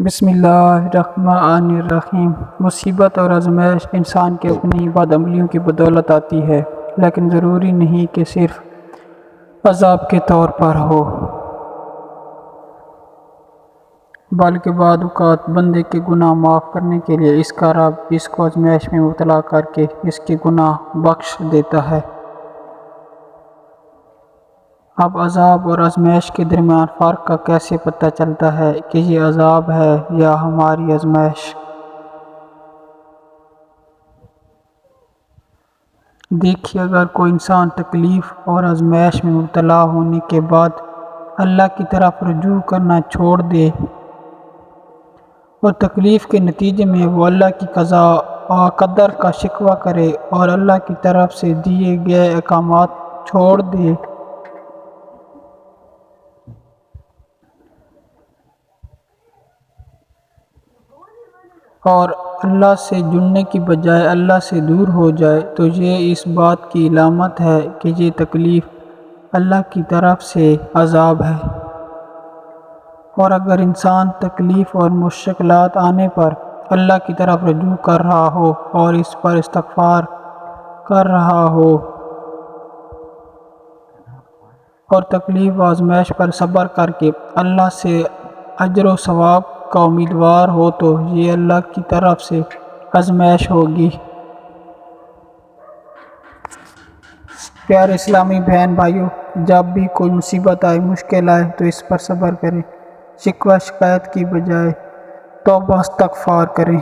بسم اللہ الرحمن الرحیم۔ مصیبت اور آزمائش انسان کے اپنی بدعملیوں کی بدولت آتی ہے، لیکن ضروری نہیں کہ صرف عذاب کے طور پر ہو، بلکہ بعض اوقات بندے کے گناہ معاف کرنے کے لیے اس کا رب اس کو آزمائش میں مبتلا کر کے اس کے گناہ بخش دیتا ہے۔ اب عذاب اور آزمائش کے درمیان فرق کا کیسے پتہ چلتا ہے کہ یہ عذاب ہے یا ہماری آزمائش؟ دیکھیے، اگر کوئی انسان تکلیف اور آزمائش میں مبتلا ہونے کے بعد اللہ کی طرف رجوع کرنا چھوڑ دے اور تکلیف کے نتیجے میں وہ اللہ کی قضاء و قدر کا شکوہ کرے اور اللہ کی طرف سے دیے گئے احکامات چھوڑ دے اور اللہ سے جڑنے کی بجائے اللہ سے دور ہو جائے، تو یہ اس بات کی علامت ہے کہ یہ تکلیف اللہ کی طرف سے عذاب ہے۔ اور اگر انسان تکلیف اور مشکلات آنے پر اللہ کی طرف رجوع کر رہا ہو اور اس پر استغفار کر رہا ہو اور تکلیف و آزمائش پر صبر کر کے اللہ سے اجر و ثواب کا امیدوار ہو، تو یہ اللہ کی طرف سے آزمائش ہوگی۔ پیارے اسلامی بہن بھائیوں، جب بھی کوئی مصیبت آئے، مشکل آئے تو اس پر صبر کریں، شکوہ شکایت کی بجائے توبہ استغفار کریں۔